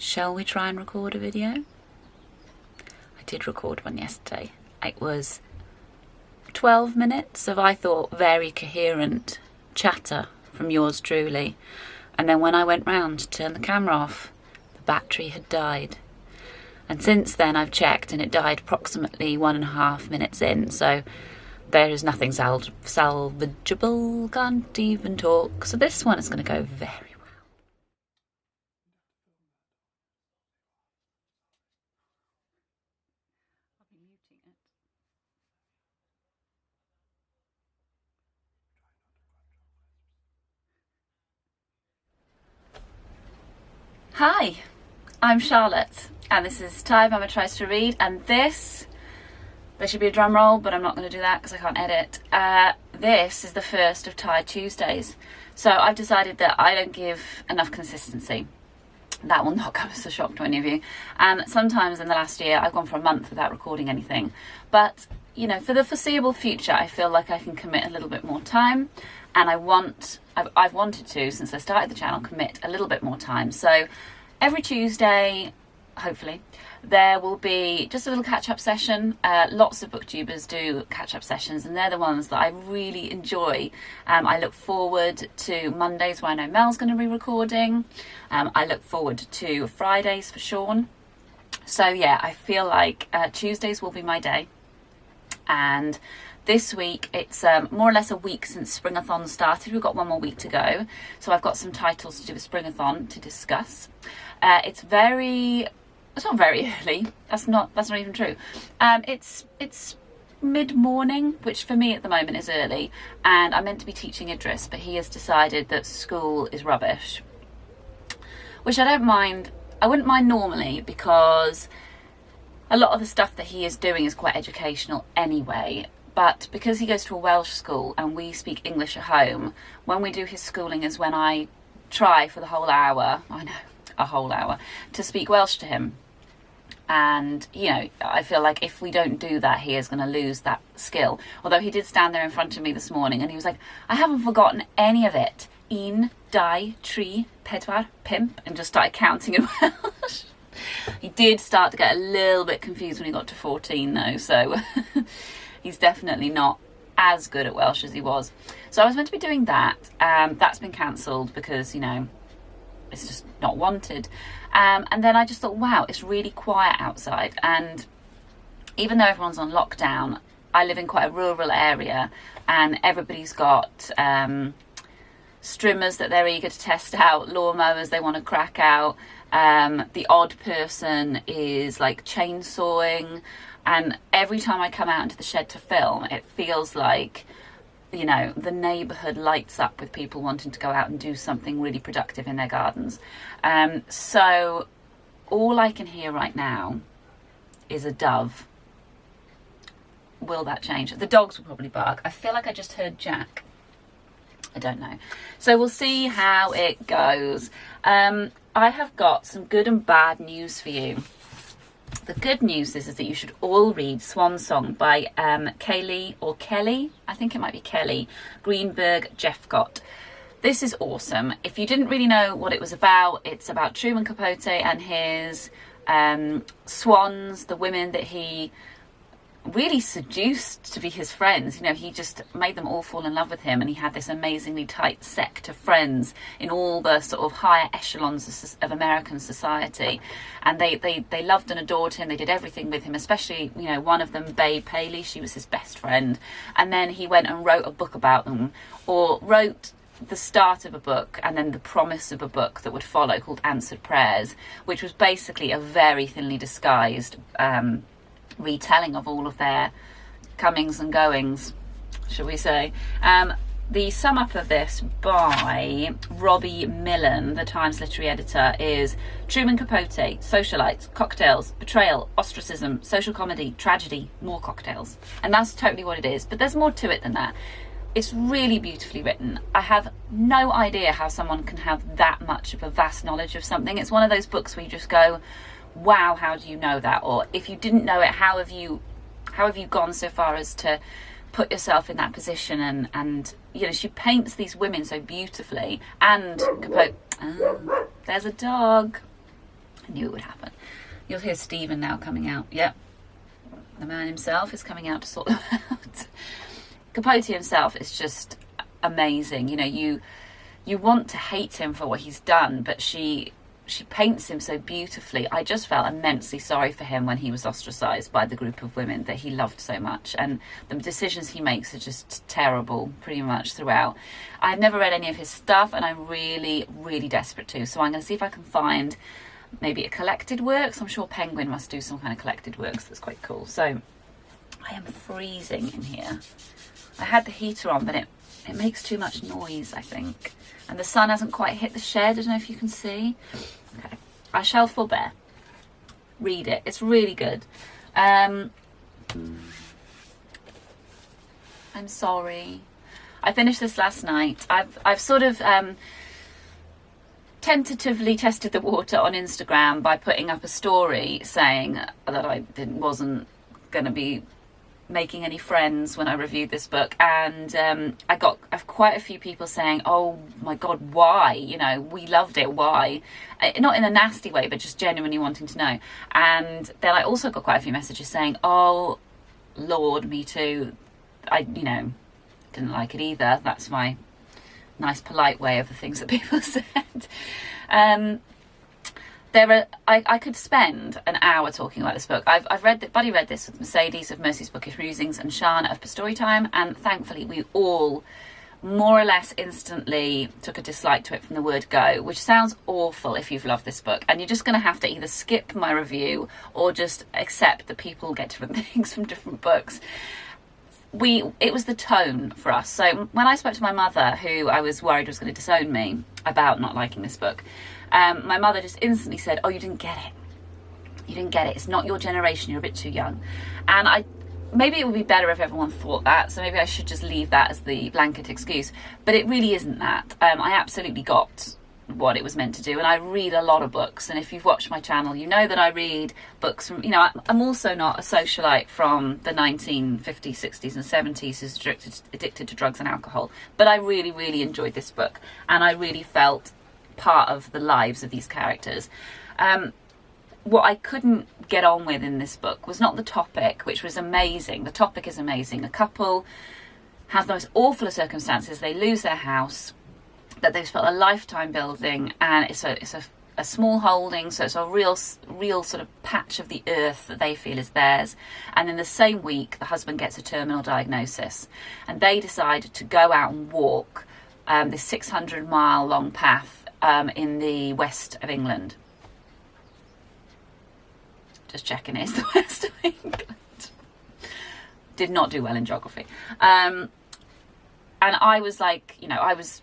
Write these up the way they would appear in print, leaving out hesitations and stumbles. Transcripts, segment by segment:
Shall we try and record a video? I did record one yesterday. It was 12 minutes of, I thought, very coherent chatter from yours truly. And then when I went round to turn the camera off, the battery had died. And since then I've checked and it died approximately 1.5 minutes in. So there is nothing salvageable, can't even talk. So this one is going to go very well. Hi, I'm Charlotte, and this is Thai Mama Tries to Read, and there should be a drum roll, but I'm not going to do that because I can't edit. This is the first of Thai Tuesdays, so I've decided that I don't give enough consistency. That will not come as a shock to any of you. And sometimes in the last year, I've gone for a month without recording anything. But, you know, for the foreseeable future, I feel like I can commit a little bit more time. And I've wanted to, since I started the channel, commit a little bit more time. So every Tuesday, hopefully, there will be just a little catch-up session. Lots of booktubers do catch-up sessions, and they're the ones that I really enjoy. I look forward to Mondays, where I know Mel's going to be recording. I look forward to Fridays for Swan. So yeah, I feel like Tuesdays will be my day. And this week, it's more or less a week since Springathon started. We've got one more week to go. So I've got some titles to do with Springathon to discuss. It's not very early. That's not even true. It's mid-morning, which for me at the moment is early. And I'm meant to be teaching Idris, but he has decided that school is rubbish. Which I don't mind. I wouldn't mind normally, because a lot of the stuff that he is doing is quite educational anyway. But because he goes to a Welsh school and we speak English at home, when we do his schooling is when I try for the whole hour, I know, a whole hour, to speak Welsh to him. And, you know, I feel like if we don't do that, he is going to lose that skill. Although he did stand there in front of me this morning and he was like, I haven't forgotten any of it. Un, dau, tri, pedwar, pimp, and just started counting in Welsh. He did start to get a little bit confused when he got to 14 though, so he's definitely not as good at Welsh as he was. So I was meant to be doing that. That's been cancelled because, you know, it's just not wanted. And then I just thought, wow, it's really quiet outside. And even though everyone's on lockdown, I live in quite a rural area and everybody's got strimmers that they're eager to test out, lawnmowers they want to crack out. The odd person is like chainsawing. And every time I come out into the shed to film, it feels like, you know, the neighbourhood lights up with people wanting to go out and do something really productive in their gardens. So all I can hear right now is a dove. Will that change? The dogs will probably bark. I feel like I just heard Jack. I don't know. So we'll see how it goes. I have got some good and bad news for you. The good news is that you should all read Swan Song by Kelleigh, I think it might be Kelleigh, Greenberg-Jephcott. This is awesome. If you didn't really know what it was about, it's about Truman Capote and his swans, the women that he really seduced to be his friends. You know, he just made them all fall in love with him, and he had this amazingly tight sect of friends in all the sort of higher echelons of American society, and they loved and adored him. They did everything with him, especially, you know, one of them, Babe Paley, she was his best friend. And then he went and wrote a book about them, or wrote the start of a book and then the promise of a book that would follow, called Answered Prayers, which was basically a very thinly disguised retelling of all of their comings and goings, shall we say. The sum up of this by Robbie Millen, the Times literary editor, is Truman Capote, socialites, cocktails, betrayal, ostracism, social comedy, tragedy, more cocktails. And that's totally what it is, but there's more to it than that. It's really beautifully written. I have no idea how someone can have that much of a vast knowledge of something. It's one of those books where you just go, wow, how do you know that? Or if you didn't know it, how have you gone so far as to put yourself in that position? And you know, she paints these women so beautifully. And Capote, there's a dog. I knew it would happen. You'll hear Stephen now coming out. Yep. The man himself is coming out to sort them out. Capote himself is just amazing. You know, you want to hate him for what he's done, but she paints him so beautifully. I just felt immensely sorry for him when he was ostracised by the group of women that he loved so much, and the decisions he makes are just terrible pretty much throughout. I've never read any of his stuff, and I'm really, really desperate to, so I'm going to see if I can find maybe a collected works. I'm sure Penguin must do some kind of collected works that's quite cool. So I am freezing in here. I had the heater on, but it makes too much noise, I think, and the sun hasn't quite hit the shed. I don't know if you can see. Okay, I shall forbear. Read it. It's really good. I'm sorry. I finished this last night. I've sort of tentatively tested the water on Instagram by putting up a story saying that I wasn't going to be making any friends when I reviewed this book, and I've quite a few people saying, oh my god, why, you know, we loved it, why? Not in a nasty way, but just genuinely wanting to know. And then I also got quite a few messages saying, oh lord, me too, I didn't like it either. That's my nice polite way of the things that people said. I could spend an hour talking about this book. I've read Buddy read this with Mercedes of Mercy's Bookish Musings and Shana of Storytime, and thankfully we all more or less instantly took a dislike to it from the word go, which sounds awful if you've loved this book, and you're just going to have to either skip my review or just accept that people get different things from different books. It was the tone for us. So when I spoke to my mother, who I was worried was going to disown me about not liking this book, my mother just instantly said, oh, you didn't get it. You didn't get it. It's not your generation. You're a bit too young. And maybe it would be better if everyone thought that. So maybe I should just leave that as the blanket excuse. But it really isn't that. I absolutely got what it was meant to do. And I read a lot of books. And if you've watched my channel, you know that I read books from, I'm also not a socialite from the 1950s, 60s and 70s who's addicted to drugs and alcohol. But I really, really enjoyed this book. And I really felt part of the lives of these characters. What I couldn't get on with in this book was not the topic, which was amazing. The topic is amazing. A couple have the most awful of circumstances. They lose their house that they've spent a lifetime building, and it's a small holding, so it's a real sort of patch of the earth that they feel is theirs. And in the same week, the husband gets a terminal diagnosis, and they decide to go out and walk this 600-mile long path in the west of England. Just checking, it's the west of England. Did not do well in geography. And I was like, I was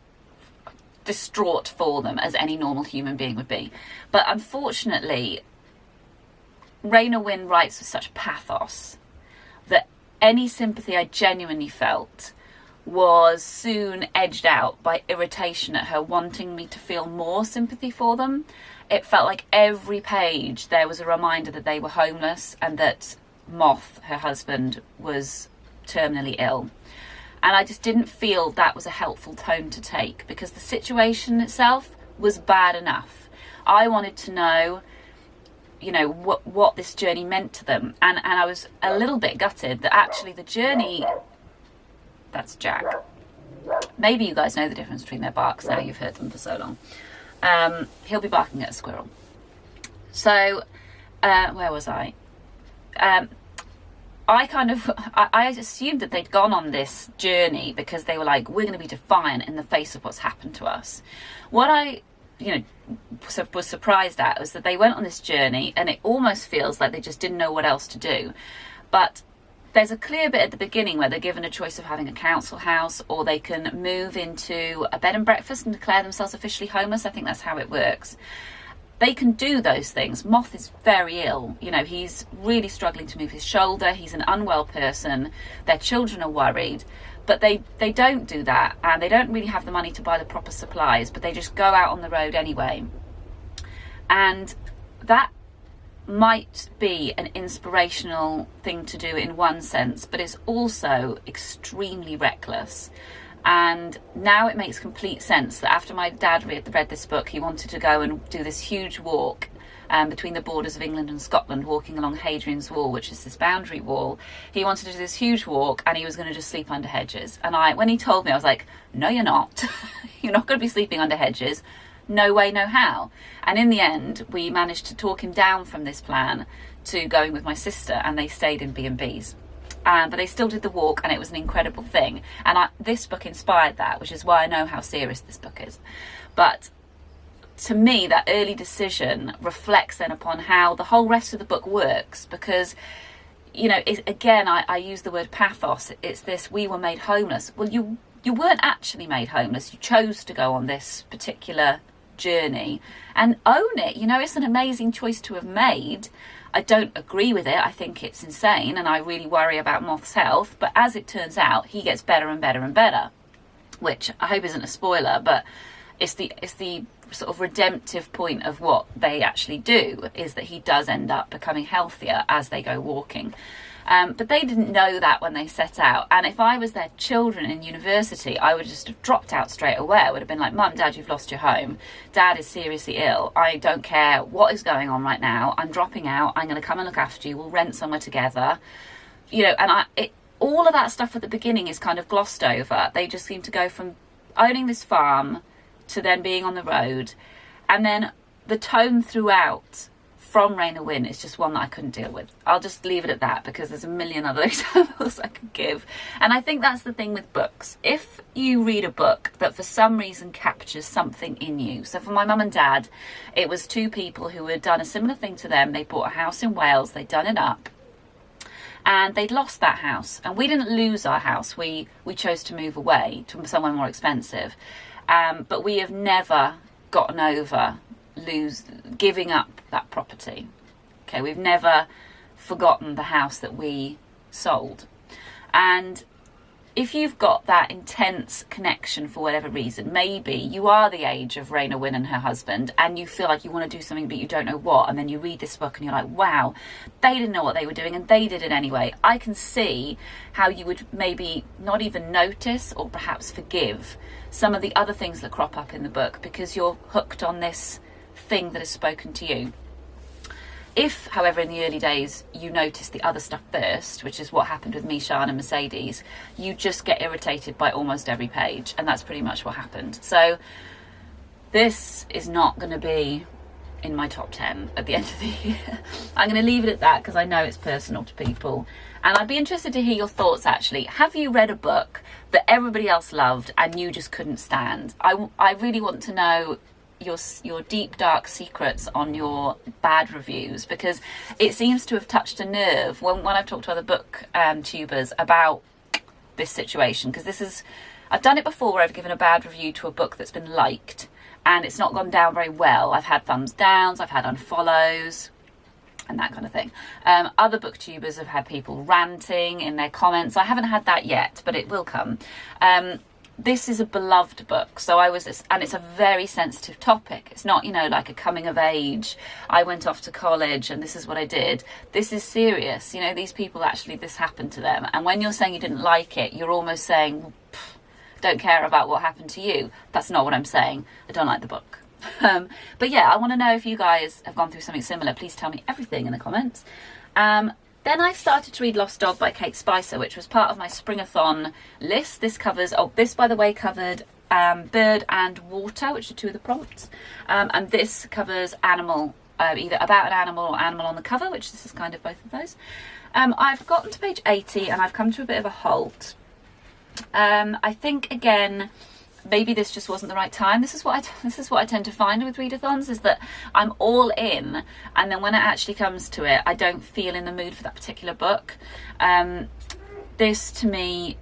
distraught for them, as any normal human being would be. But unfortunately, Raynor Winn writes with such pathos that any sympathy I genuinely felt was soon edged out by irritation at her wanting me to feel more sympathy for them. It felt like every page there was a reminder that they were homeless and that Moth, her husband, was terminally ill. And I just didn't feel that was a helpful tone to take, because the situation itself was bad enough. I wanted to know, what this journey meant to them. And I was a little bit gutted that actually the journey... That's Jack. Maybe you guys know the difference between their barks now, you've heard them for so long. He'll be barking at a squirrel. So, where was I? I assumed that they'd gone on this journey because they were like, we're going to be defiant in the face of what's happened to us. What I, was surprised at was that they went on this journey, and it almost feels like they just didn't know what else to do. But there's a clear bit at the beginning where they're given a choice of having a council house, or they can move into a bed and breakfast and declare themselves officially homeless. I think that's how it works. They can do those things. Moth is very ill. He's really struggling to move his shoulder. He's an unwell person. Their children are worried. But they don't do that, and they don't really have the money to buy the proper supplies, but they just go out on the road anyway. And that might be an inspirational thing to do in one sense, but it's also extremely reckless. And now it makes complete sense that after my dad read this book, he wanted to go and do this huge walk between the borders of England and Scotland, walking along Hadrian's Wall, which is this boundary wall. He wanted to do this huge walk, and he was going to just sleep under hedges. And when he told me, I was like, no, you're not. You're not going to be sleeping under hedges. No way, no how. And in the end, we managed to talk him down from this plan to going with my sister, and they stayed in B&Bs. But they still did the walk, and it was an incredible thing. And this book inspired that, which is why I know how serious this book is. But to me, that early decision reflects then upon how the whole rest of the book works, because, you know, I use the word pathos. It's this, we were made homeless. Well, you weren't actually made homeless. You chose to go on this particular journey and own it. You know, it's an amazing choice to have made. I don't agree with it. I think it's insane, and I really worry about Moth's health. But as it turns out, he gets better and better and better, which I hope isn't a spoiler, but it's the sort of redemptive point of what they actually do, is that he does end up becoming healthier as they go walking. But they didn't know that when they set out. And if I was their children in university, I would just have dropped out straight away. I would have been like, Mum, Dad, you've lost your home. Dad is seriously ill. I don't care what is going on right now. I'm dropping out. I'm going to come and look after you. We'll rent somewhere together. You know, and all of that stuff at the beginning is kind of glossed over. They just seem to go from owning this farm to then being on the road. And then the tone throughout from Raynor Winn is just one that I couldn't deal with. I'll just leave it at that, because there's a million other examples I could give. And I think that's the thing with books. If you read a book that for some reason captures something in you. So for my mum and dad, it was two people who had done a similar thing to them. They bought a house in Wales, they'd done it up, and they'd lost that house. And we didn't lose our house. We chose to move away to somewhere more expensive. But we have never gotten over giving up that property. Okay, we've never forgotten the house that we sold. And if you've got that intense connection for whatever reason, maybe you are the age of Raynor Winn and her husband, and you feel like you want to do something but you don't know what, and then you read this book and you're like, wow, they didn't know what they were doing and they did it anyway. I can see how you would maybe not even notice or perhaps forgive some of the other things that crop up in the book, because you're hooked on this thing that is spoken to you. If, however, in the early days you notice the other stuff first, which is what happened with me, Sean and Mercedes, you just get irritated by almost every page, and that's pretty much what happened. So this is not going to be in my top 10 at the end of the year. I'm going to leave it at that, because I know it's personal to people, and I'd be interested to hear your thoughts. Actually, have you read a book that everybody else loved and you just couldn't stand? I really want to know your deep dark secrets on your bad reviews, because it seems to have touched a nerve when I've talked to other book tubers about this situation, because I've done it before where I've given a bad review to a book that's been liked and it's not gone down very well. I've had thumbs downs, I've had unfollows and that kind of thing. Other booktubers have had people ranting in their comments. I haven't had that yet, but it will come. This is a beloved book, and it's a very sensitive topic. It's not, like a coming of age, I went off to college and this is what I did. This is serious. These people, actually, this happened to them. And when you're saying you didn't like it, you're almost saying, don't care about what happened to you. That's not what I'm saying. I don't like the book. But yeah, I want to know if you guys have gone through something similar. Please tell me everything in the comments. Then I started to read Lost Dog by Kate Spicer, which was part of my Springathon list. This by the way covered Bird and Water, which are two of the prompts. And this covers animal, either about an animal or animal on the cover, which this is kind of both of those. I've gotten to page 80 and I've come to a bit of a halt. I think, again, maybe this just wasn't the right time. This is what I tend to find with readathons, is that I'm all in, and then when it actually comes to it, I don't feel in the mood for that particular book. This to me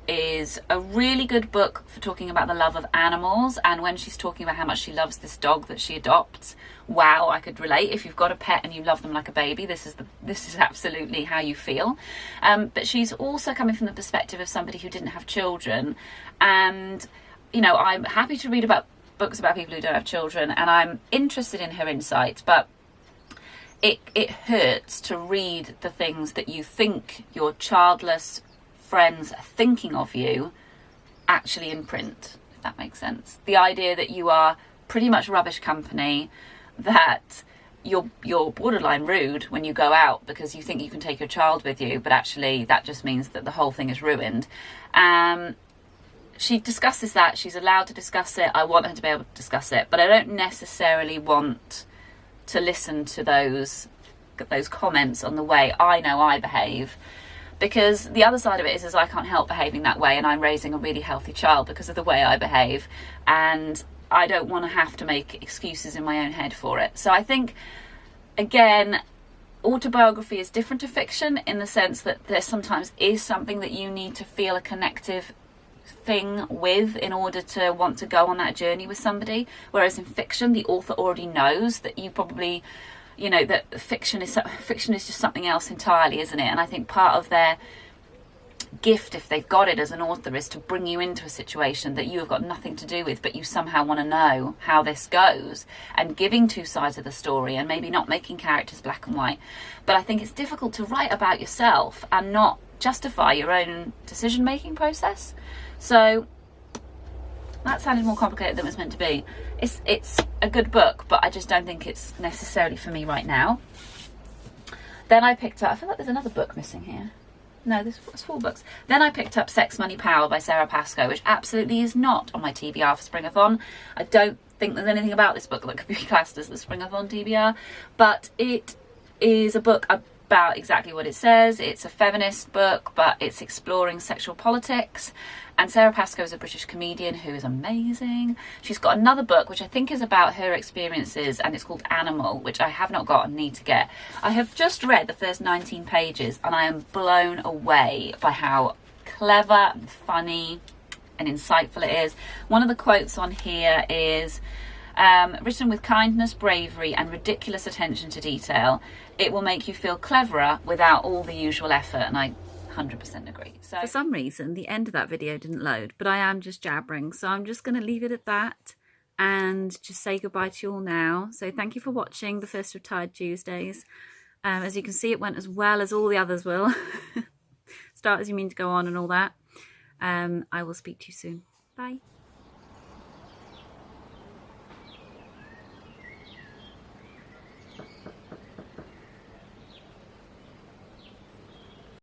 is a really good book for talking about the love of animals, and when she's talking about how much she loves this dog that she adopts, wow, I could relate. If you've got a pet and you love them like a baby, this is absolutely how you feel. But she's also coming from the perspective of somebody who didn't have children, and I'm happy to read about books about people who don't have children, and I'm interested in her insight, but it hurts to read the things that you think your childless friends are thinking of you actually in print, if that makes sense. The idea that you are pretty much rubbish company, that you're borderline rude when you go out because you think you can take your child with you, but actually that just means that the whole thing is ruined. She discusses that. She's allowed to discuss it. I want her to be able to discuss it, but I don't necessarily want to listen to those comments on the way I know I behave, because the other side of it is I can't help behaving that way, and I'm raising a really healthy child because of the way I behave, and I don't want to have to make excuses in my own head for it. So I think, again, autobiography is different to fiction in the sense that there sometimes is something that you need to feel a connective thing with in order to want to go on that journey with somebody, whereas in fiction the author already knows that you probably, you know, that fiction is just something else entirely, isn't it? And I think part of their gift, if they've got it as an author, is to bring you into a situation that you have got nothing to do with, but you somehow want to know how this goes, and giving two sides of the story and maybe not making characters black and white. But I think it's difficult to write about yourself and not justify your own decision making process. So that sounded more complicated than it was meant to be. It's a good book, but I just don't think it's necessarily for me right now. Then I picked up, I feel like there's another book missing here. No, there's 4 books. Then I picked up Sex, Money, Power by Sara Pascoe, which absolutely is not on my TBR for Springathon. I don't think there's anything about this book that could be classed as the Springathon TBR, but it is a book about exactly what it says. It's a feminist book, but it's exploring sexual politics. And Sara Pascoe is a British comedian who is amazing. She's got another book which I think is about her experiences, and it's called Animal, which I have not got and need to get. I have just read the first 19 pages and I am blown away by how clever and funny and insightful it is. One of the quotes on here is, written with kindness, bravery and ridiculous attention to detail, it will make you feel cleverer without all the usual effort. And I 100% agree. So for some reason the end of that video didn't load, but I am just jabbering, so I'm just going to leave it at that and just say goodbye to you all now. So thank you for watching the first of Tired Tuesdays. As you can see, it went as well as all the others will. Start as you mean to go on and all that. I will speak to you soon. Bye.